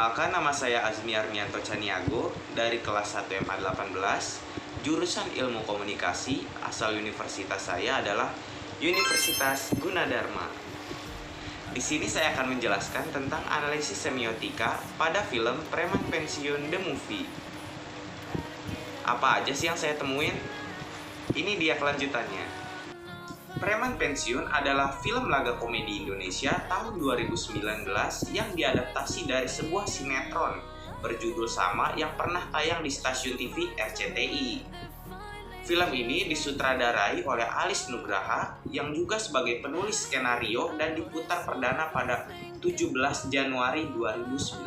Perkenalkan, nama saya Azmi Armianto Caniago dari kelas 1 MA 18, jurusan Ilmu Komunikasi. Asal universitas saya adalah Universitas Gunadarma. Di sini saya akan menjelaskan tentang analisis semiotika pada film Preman Pensiun The Movie. Apa aja sih yang saya temuin? Ini dia kelanjutannya. Preman Pensiun adalah film laga komedi Indonesia tahun 2019 yang diadaptasi dari sebuah sinetron berjudul sama yang pernah tayang di stasiun TV RCTI. Film ini disutradarai oleh Alis Nugraha yang juga sebagai penulis skenario dan diputar perdana pada 17 Januari 2019.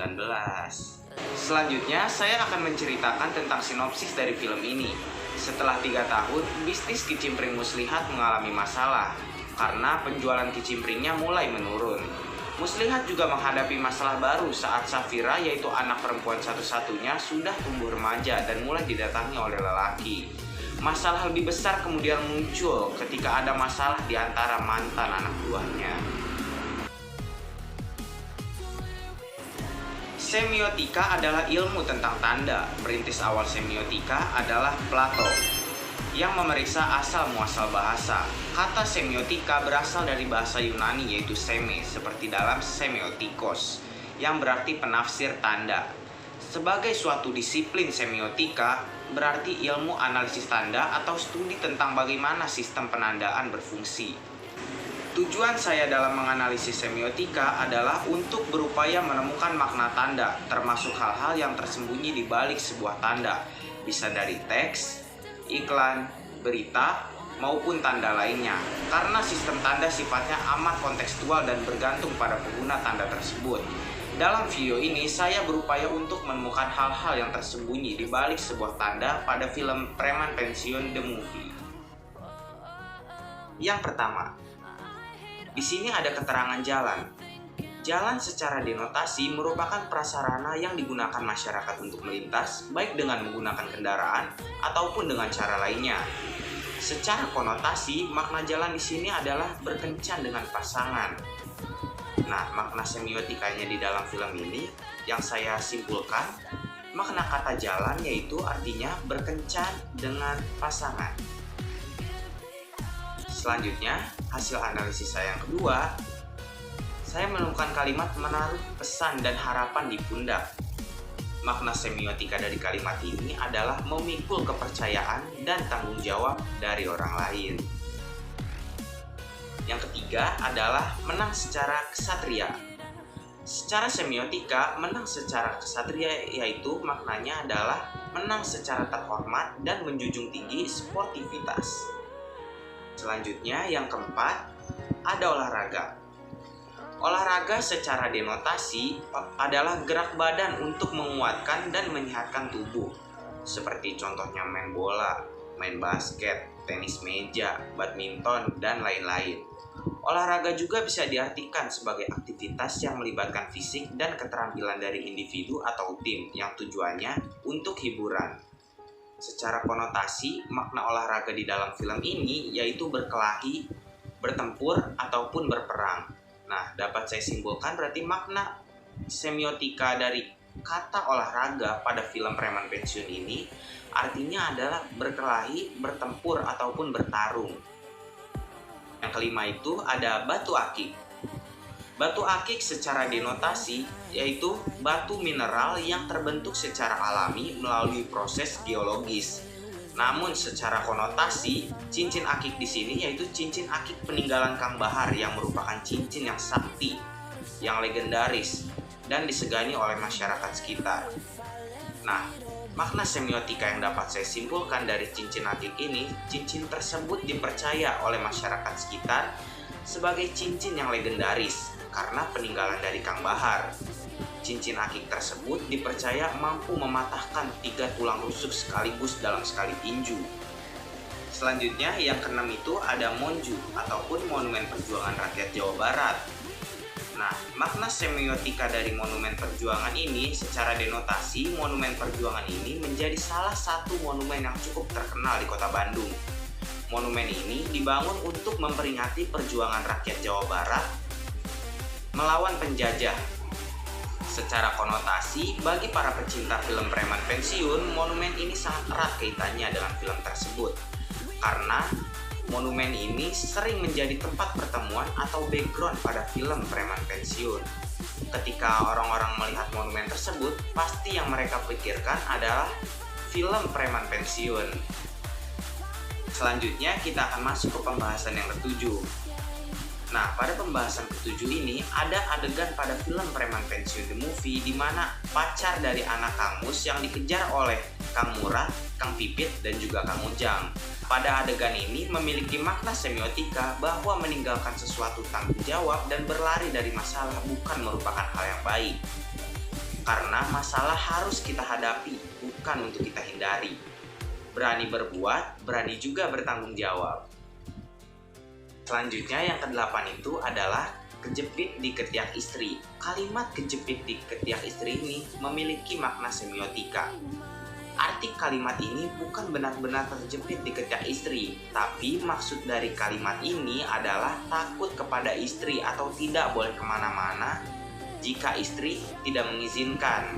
Selanjutnya, saya akan menceritakan tentang sinopsis dari film ini. Setelah 3 tahun, bisnis kicimpring Muslihat mengalami masalah karena penjualan kicimpringnya mulai menurun. Muslihat juga menghadapi masalah baru saat Safira, yaitu anak perempuan satu-satunya, sudah tumbuh remaja dan mulai didatangi oleh lelaki. Masalah lebih besar kemudian muncul ketika ada masalah di antara mantan anak buahnya. Semiotika adalah ilmu tentang tanda. Perintis awal semiotika adalah Plato yang memeriksa asal-muasal bahasa. Kata semiotika berasal dari bahasa Yunani yaitu seme, seperti dalam semiotikos, yang berarti penafsir tanda. Sebagai suatu disiplin semiotika, berarti ilmu analisis tanda atau studi tentang bagaimana sistem penandaan berfungsi. Tujuan saya dalam menganalisis semiotika adalah untuk berupaya menemukan makna tanda, termasuk hal-hal yang tersembunyi di balik sebuah tanda, bisa dari teks, iklan, berita, maupun tanda lainnya. Karena sistem tanda sifatnya amat kontekstual dan bergantung pada pengguna tanda tersebut. Dalam video ini, saya berupaya untuk menemukan hal-hal yang tersembunyi di balik sebuah tanda pada film Preman Pensiun The Movie. Yang pertama, di sini ada keterangan jalan. Jalan secara denotasi merupakan prasarana yang digunakan masyarakat untuk melintas, baik dengan menggunakan kendaraan ataupun dengan cara lainnya. Secara konotasi, makna jalan di sini adalah berkencan dengan pasangan. Nah, makna semiotikanya di dalam film ini yang saya simpulkan, makna kata jalan yaitu artinya berkencan dengan pasangan. Selanjutnya, hasil analisis saya yang kedua, saya menemukan kalimat menaruh pesan dan harapan di pundak. Makna semiotika dari kalimat ini adalah memikul kepercayaan dan tanggung jawab dari orang lain. Yang ketiga adalah menang secara ksatria. Secara semiotika, menang secara ksatria yaitu maknanya adalah menang secara terhormat dan menjunjung tinggi sportivitas. Selanjutnya, yang keempat, ada olahraga. Olahraga secara denotasi adalah gerak badan untuk menguatkan dan menyehatkan tubuh, seperti contohnya main bola, main basket, tenis meja, badminton, dan lain-lain. Olahraga juga bisa diartikan sebagai aktivitas yang melibatkan fisik dan keterampilan dari individu atau tim yang tujuannya untuk hiburan. Secara konotasi, makna olahraga di dalam film ini yaitu berkelahi, bertempur, ataupun berperang. Nah, dapat saya simpulkan berarti makna semiotika dari kata olahraga pada film Preman Pensiun ini artinya adalah berkelahi, bertempur, ataupun bertarung. Yang kelima itu ada batu akik. Batu akik secara denotasi yaitu batu mineral yang terbentuk secara alami melalui proses geologis. Namun secara konotasi, cincin akik di sini yaitu cincin akik peninggalan Kang Bahar yang merupakan cincin yang sakti, yang legendaris dan disegani oleh masyarakat sekitar. Nah, makna semiotika yang dapat saya simpulkan dari cincin akik ini, cincin tersebut dipercaya oleh masyarakat sekitar sebagai cincin yang legendaris karena peninggalan dari Kang Bahar. Cincin akik tersebut dipercaya mampu mematahkan 3 tulang rusuk sekaligus dalam sekali tinju. Selanjutnya, yang keenam itu ada Monju ataupun Monumen Perjuangan Rakyat Jawa Barat. Nah, makna semiotika dari Monumen Perjuangan ini secara denotasi, Monumen Perjuangan ini menjadi salah satu monumen yang cukup terkenal di Kota Bandung. Monumen ini dibangun untuk memperingati perjuangan rakyat Jawa Barat melawan penjajah. Secara konotasi, bagi para pecinta film preman pensiun, monumen ini sangat erat kaitannya dengan film tersebut. Karena monumen ini sering menjadi tempat pertemuan atau background pada film preman pensiun. Ketika orang-orang melihat monumen tersebut, pasti yang mereka pikirkan adalah film preman pensiun. Selanjutnya kita akan masuk ke pembahasan yang ketujuh. Nah, pada pembahasan ketujuh ini ada adegan pada film preman pensiun The Movie di mana pacar dari anak Kang Mus yang dikejar oleh Kang Murad, Kang Pipit, dan juga Kang Ujang. Pada adegan ini memiliki makna semiotika bahwa meninggalkan sesuatu tanggung jawab dan berlari dari masalah bukan merupakan hal yang baik. Karena masalah harus kita hadapi, bukan untuk kita hindari. Berani berbuat, berani juga bertanggung jawab. Selanjutnya yang ke-8 itu adalah kejepit di ketiak istri. Kalimat kejepit di ketiak istri ini memiliki makna semiotika. Arti kalimat ini bukan benar-benar terjepit di ketiak istri, tapi maksud dari kalimat ini adalah takut kepada istri atau tidak boleh kemana-mana jika istri tidak mengizinkan.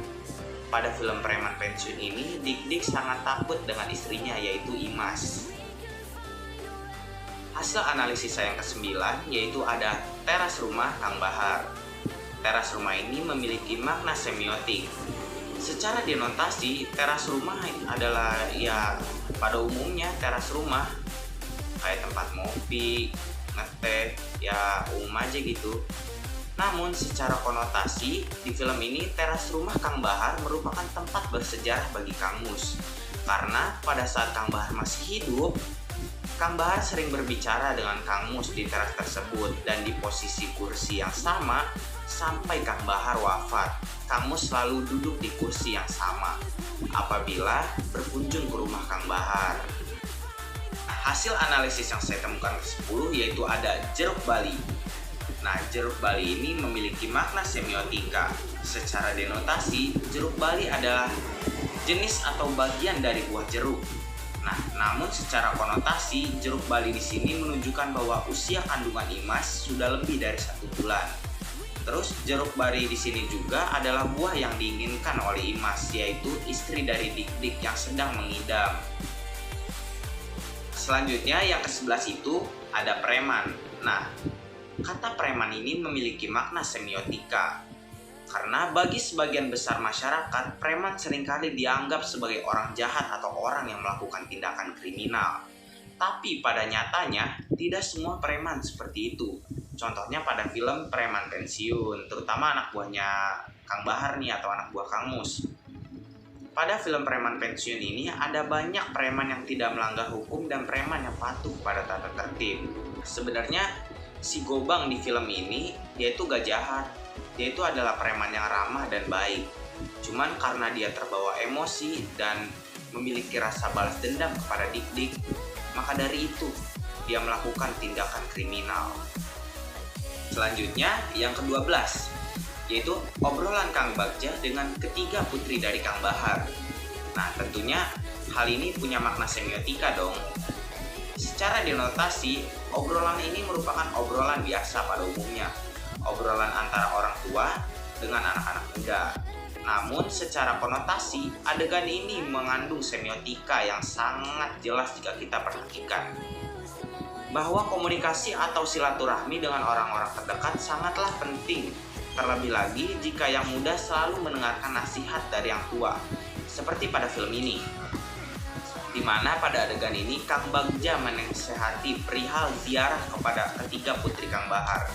Pada film preman pensiun ini, Dik-Dik sangat takut dengan istrinya yaitu Imas. Hasil analisis saya yang ke-9 yaitu ada teras rumah Kang Bahar. Teras rumah ini memiliki makna semiotik. Secara denotasi, teras rumah adalah pada umumnya teras rumah kayak tempat ngopi, ngeteh, umum aja gitu. Namun secara konotasi di film ini teras rumah Kang Bahar merupakan tempat bersejarah bagi Kang Mus. Karena pada saat Kang Bahar masih hidup, Kang Bahar sering berbicara dengan Kang Mus di teras tersebut dan di posisi kursi yang sama sampai Kang Bahar wafat. Kang Mus selalu duduk di kursi yang sama apabila berkunjung ke rumah Kang Bahar. Hasil analisis yang saya temukan ke-10 yaitu ada jeruk bali. Nah, jeruk bali ini memiliki makna semiotika. Secara denotasi, jeruk bali adalah jenis atau bagian dari buah jeruk. Nah, namun secara konotasi, jeruk bali di sini menunjukkan bahwa usia kandungan Imas sudah lebih dari 1 bulan. Terus jeruk bali di sini juga adalah buah yang diinginkan oleh Imas, yaitu istri dari Dik-Dik yang sedang mengidam. Selanjutnya yang ke-11 itu ada preman. Nah, kata preman ini memiliki makna semiotika. Karena bagi sebagian besar masyarakat, preman seringkali dianggap sebagai orang jahat atau orang yang melakukan tindakan kriminal. Tapi pada nyatanya, tidak semua preman seperti itu. Contohnya pada film preman pensiun, terutama anak buahnya Kang Bahar nih atau anak buah Kang Mus. Pada film preman pensiun ini ada banyak preman yang tidak melanggar hukum dan preman yang patuh pada tata tertib. Sebenarnya si Gobang di film ini dia itu gak jahat. Dia itu adalah preman yang ramah dan baik. Cuman karena dia terbawa emosi dan memiliki rasa balas dendam kepada Dik-Dik, maka dari itu dia melakukan tindakan kriminal. Selanjutnya yang ke-12 yaitu obrolan Kang Bagja dengan ketiga putri dari Kang Bahar. Nah, tentunya hal ini punya makna semiotika dong. Secara denotasi, obrolan ini merupakan obrolan biasa pada umumnya. Obrolan antara orang tua dengan anak-anak muda. Namun secara konotasi, adegan ini mengandung semiotika yang sangat jelas jika kita perhatikan. Bahwa komunikasi atau silaturahmi dengan orang-orang terdekat sangatlah penting. Terlebih lagi jika yang muda selalu mendengarkan nasihat dari yang tua. Seperti pada film ini. Di mana pada adegan ini Kang Bagja menasehati perihal ziarah kepada ketiga putri Kang Bahar.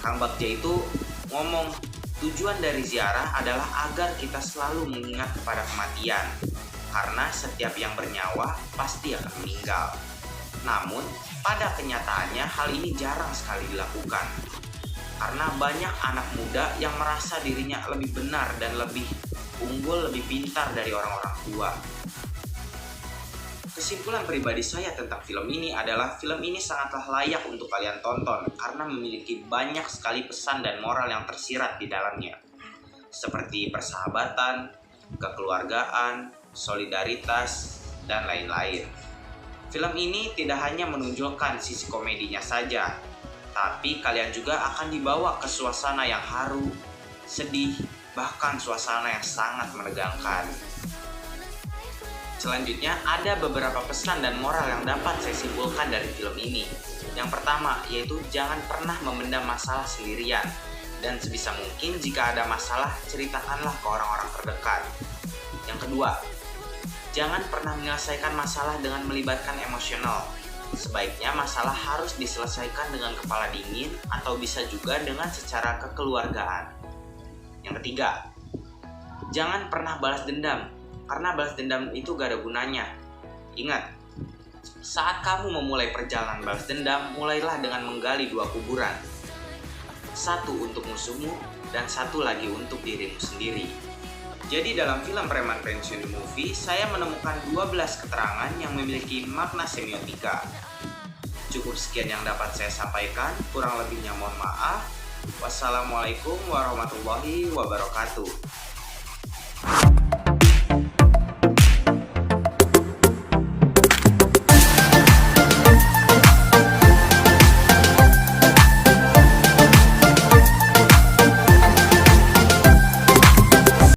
Kang Bagja itu ngomong, tujuan dari ziarah adalah agar kita selalu mengingat kepada kematian. Karena setiap yang bernyawa pasti akan meninggal. Namun, pada kenyataannya hal ini jarang sekali dilakukan. Karena banyak anak muda yang merasa dirinya lebih benar dan lebih unggul, lebih pintar dari orang-orang tua. Kesimpulan pribadi saya tentang film ini adalah film ini sangatlah layak untuk kalian tonton karena memiliki banyak sekali pesan dan moral yang tersirat di dalamnya. Seperti persahabatan, kekeluargaan, solidaritas, dan lain-lain. Film ini tidak hanya menunjukkan sisi komedinya saja, tapi kalian juga akan dibawa ke suasana yang haru, sedih, bahkan suasana yang sangat menegangkan. Selanjutnya, ada beberapa pesan dan moral yang dapat saya simpulkan dari film ini. Yang pertama, yaitu jangan pernah memendam masalah sendirian. Dan sebisa mungkin jika ada masalah, ceritakanlah ke orang-orang terdekat. Yang kedua, jangan pernah menyelesaikan masalah dengan melibatkan emosional. Sebaiknya masalah harus diselesaikan dengan kepala dingin atau bisa juga dengan secara kekeluargaan. Yang ketiga, jangan pernah balas dendam. Karena balas dendam itu gak ada gunanya. Ingat, saat kamu memulai perjalanan balas dendam, mulailah dengan menggali 2 kuburan. Satu untuk musuhmu, dan satu lagi untuk dirimu sendiri. Jadi dalam film Preman Pensiun The Movie, saya menemukan 12 keterangan yang memiliki makna semiotika. Cukup sekian yang dapat saya sampaikan, kurang lebihnya mohon maaf. Wassalamualaikum warahmatullahi wabarakatuh.